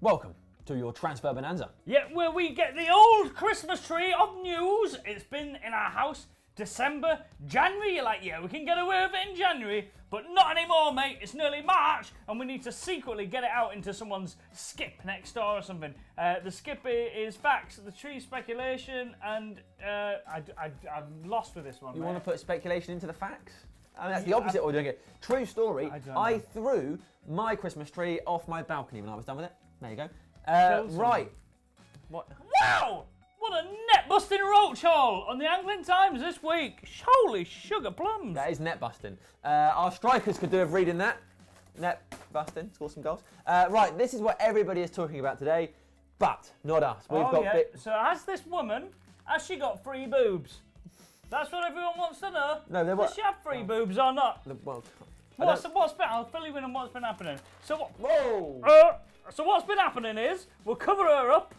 Welcome to your transfer bonanza. Yeah, where we get the old Christmas tree of news. It's been in our house December, January. You're like, yeah, we can get away with it in January, but not anymore, mate. It's nearly March, and we need to secretly get it out into someone's skip next door or something. The skip is facts, the tree speculation, and I'm lost with this one. You want to put speculation into the facts? I mean, that's the opposite of what we're doing it. True story, I threw my Christmas tree off my balcony when I was done with it. There you go. Right. What? Wow! What a net-busting roach haul on the Angling Times this week. Holy sugar plums. That is net-busting. Our strikers could do with reading that. Net-busting, score some goals. Right, this is what everybody is talking about today, but not us. We've got So has this woman, has she got free boobs? That's what everyone wants to know. No, they're Does she have free boobs or not? Well, I'll fill you in on what's been happening. So what's been happening is, we'll cover her up.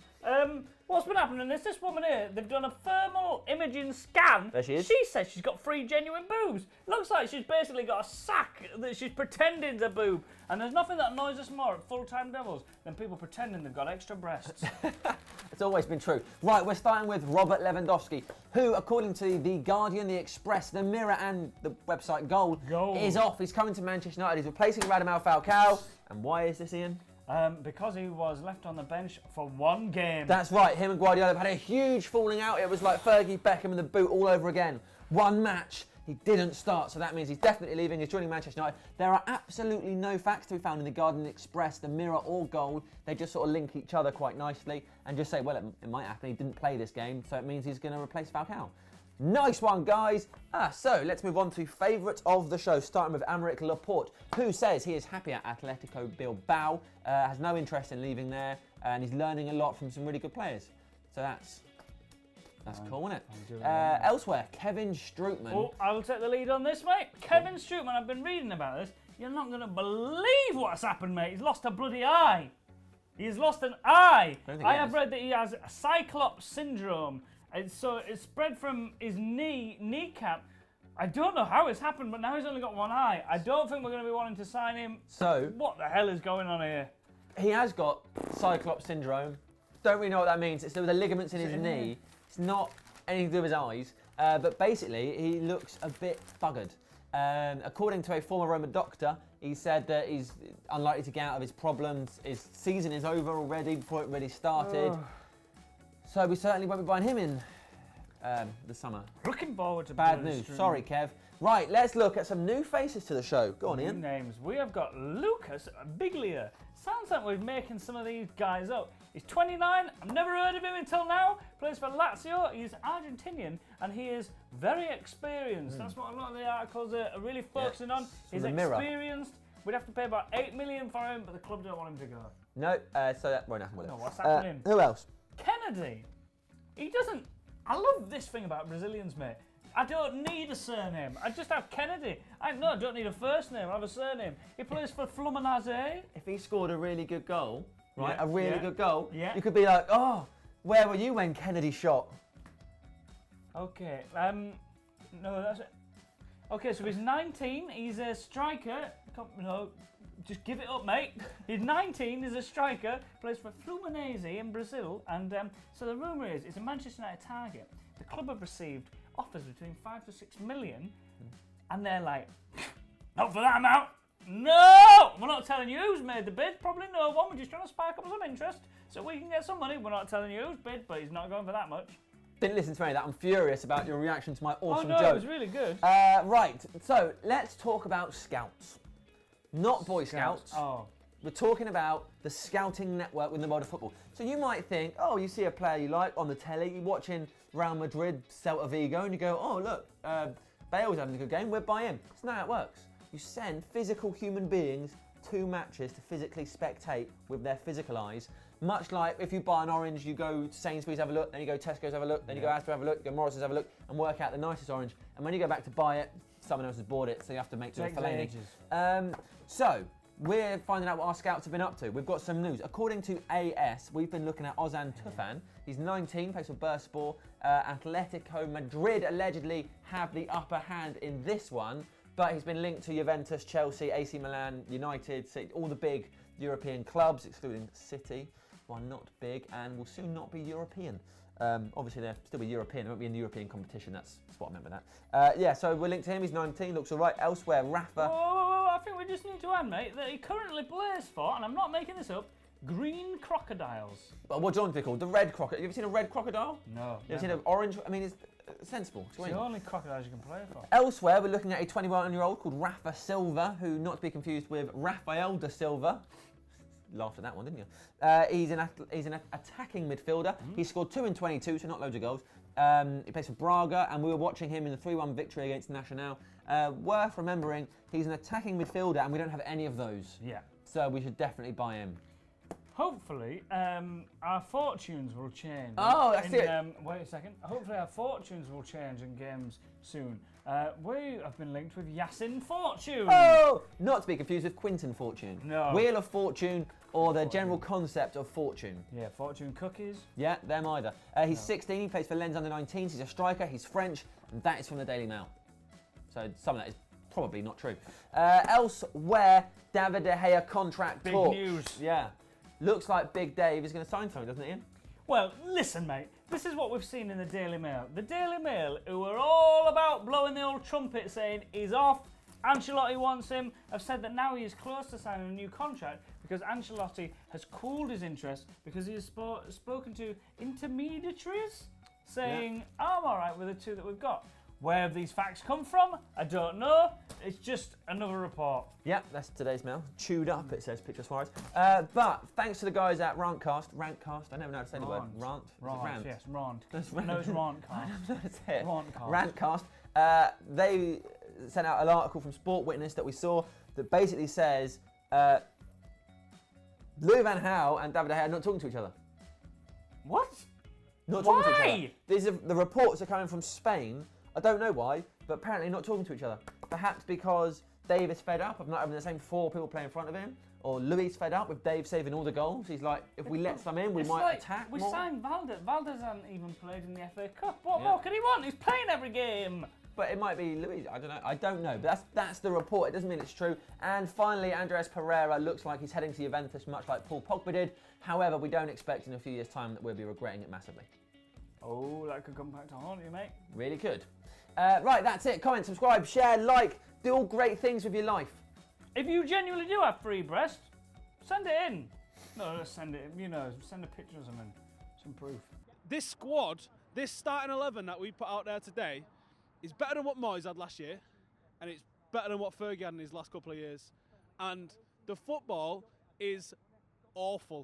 What's been happening is this woman here, they've done a thermal imaging scan. There she is. She says she's got 3 genuine boobs. Looks like she's basically got a sack that she's pretending's a boob. And there's nothing that annoys us more at Full-Time Devils than people pretending they've got extra breasts. It's always been true. Right, we're starting with Robert Lewandowski, who, according to The Guardian, The Express, The Mirror and the website Goal, is off. He's coming to Manchester United. He's replacing Radamel Falcao. And why is this, Ian? Because he was left on the bench for 1 game. That's right, him and Guardiola have had a huge falling out. It was like Fergie, Beckham and the boot all over again. 1 match, he didn't start, so that means he's definitely leaving. He's joining Manchester United. There are absolutely no facts to be found in the Guardian, Express, the Mirror or Goal. They just sort of link each other quite nicely and just say, well, it might happen. He didn't play this game, so it means he's going to replace Falcao. Nice one, guys. So let's move on to favourite of the show, starting with Aymeric Laporte, who says he is happy at Atletico Bilbao, has no interest in leaving there, and he's learning a lot from some really good players. So that's cool, isn't it? Elsewhere, Kevin Strootman. Oh, I will take the lead on this, mate. Kevin Strootman, I've been reading about this. You're not going to believe what's happened, mate. He's lost a bloody eye. He's lost an eye. I have read that he has a Cyclops syndrome. So it's spread from his kneecap. I don't know how it's happened, but now he's only got 1 eye. I don't think we're going to be wanting to sign him. So what the hell is going on here? He has got Cyclops syndrome. Don't really know what that means. It's the ligaments in his knee. It's not anything to do with his eyes. But basically, he looks a bit buggered. According to a former Roman doctor, he said that he's unlikely to get out of his problems. His season is over already before it really started. So we certainly won't be buying him in the summer. Looking forward to bad news. Sorry, Kev. Right, let's look at some new faces to the show. Go on, Ian. New names. We have got Lucas Biglia. Sounds like we're making some of these guys up. He's 29. I've never heard of him until now. Plays for Lazio. He's Argentinian, and he is very experienced. That's what a lot of the articles are really focusing on. He's experienced. We'd have to pay about 8 million for him, but the club don't want him to go. No, so that won't happen with him. No, what's happening? Who else? Kennedy. He doesn't. I love this thing about Brazilians, mate. I don't need a surname. I just have Kennedy. I don't need a first name. I have a surname. He plays for Fluminense. If he scored a really good goal, right, a really good goal, you could be like, oh, where were you when Kennedy shot? Okay. No, that's it. Okay, so he's 19. He's a striker. No, just give it up, mate. He's 19. He's a striker. Plays for Fluminense in Brazil. And so the rumour is, it's a Manchester United target. The club have received offers between 5 to 6 million, and they're like, not for that amount. No, we're not telling you who's made the bid. Probably no one. We're just trying to spark up some interest so we can get some money. We're not telling you who's bid, but he's not going for that much. Didn't listen to any of that. I'm furious about your reaction to my awesome joke. It was really good. Right, so let's talk about scouts. Not Boy Scouts. We're talking about the scouting network within the world of football. So you might think, oh, you see a player you like on the telly, you're watching Real Madrid, Celta Vigo, and you go, oh, look, Bale's having a good game, we'll buy him. It's not how it works. You send physical human beings to matches to physically spectate with their physical eyes. Much like if you buy an orange, you go to Sainsbury's, have a look, then you go Tesco's, have a look, then you go Asda, have a look, you go Morrison's, have a look, and work out the nicest orange. And when you go back to buy it, someone else has bought it, so you have to make do with Fellaini. So, we're finding out what our scouts have been up to. We've got some news. According to AS, we've been looking at Ozan Tufan. He's 19, plays for Bursaspor. Atletico Madrid allegedly have the upper hand in this one, but he's been linked to Juventus, Chelsea, AC Milan, United, all the big European clubs, excluding City, who are not big and will soon not be European. Obviously, they'll still be European. They won't be in the European competition. That's what I meant by that. Yeah, so we're linked to him. He's 19, looks all right. Elsewhere, Rafa. Oh, I think we just need to add, mate, that he currently plays for, and I'm not making this up, Green Crocodiles. But what do you want to be called? The red crocodile. You ever seen a red crocodile? No. You ever seen an orange? I mean, it's sensible. It's the only crocodiles you can play for. Elsewhere, we're looking at a 21-year-old called Rafa Silva, who, not to be confused with Rafael da Silva. Laughed at that one, didn't you? He's an attacking midfielder. He scored 2 in 22, so not loads of goals. He plays for Braga, and we were watching him in the 3-1 victory against Nacional. Worth remembering, he's an attacking midfielder, and we don't have any of those. Yeah. So we should definitely buy him. Hopefully, our fortunes will change. Oh, that's it. Wait a second. Hopefully, our fortunes will change in games soon. We have been linked with Yasin Fortune. Oh! Not to be confused with Quinton Fortune. No. Wheel of Fortune or the general concept of fortune. Yeah, fortune cookies. Yeah, them either. He's 16, he plays for Lens under-19s, he's a striker, he's French, and that is from the Daily Mail. So some of that is probably not true. Elsewhere, David De Gea contract Big talks. news. Yeah. Looks like Big Dave is going to sign something, doesn't it, Ian? Well, listen, mate. This is what we've seen in the Daily Mail. The Daily Mail, who are all about blowing the old trumpet saying he's off, Ancelotti wants him, have said that now he is close to signing a new contract because Ancelotti has cooled his interest because he has spoken to intermediaries saying, I'm all right with the two that we've got. Where have these facts come from? I don't know. It's just another report. Yep, that's today's mail. Chewed up, it says, Picture Suarez. But thanks to the guys at Rantcast, I never know how to say the word. Rant? Rant, yes, Rant. That's No, it's Rantcast. I don't know how to say it. Rantcast. Rantcast. They sent out an article from Sport Witness that we saw that basically says Louis Van Gaal and David De Gea are not talking to each other. What? Not talking to each Why? other. These are, the reports are coming from Spain. I don't know why, but apparently not talking to each other. Perhaps because Dave is fed up of not having the same 4 people playing in front of him, or Louis is fed up with Dave saving all the goals. He's like, if we let some in, we might attack we more. signed Valdez. Valdez hasn't even played in the FA Cup. What more can he want? He's playing every game. But it might be Louis. I don't know. But that's the report. It doesn't mean it's true. And finally, Andres Pereira looks like he's heading to Juventus, much like Paul Pogba did. However, we don't expect in a few years' time that we'll be regretting it massively. Oh, that could come back to haunt you, mate. Really could. Right, that's it. Comment, subscribe, share, like. Do all great things with your life. If you genuinely do have free breast, send it in. No, just send it, send a picture or something. Some proof. This squad, this starting 11 that we put out there today, is better than what Moyes had last year, and it's better than what Fergie had in his last couple of years. And the football is awful.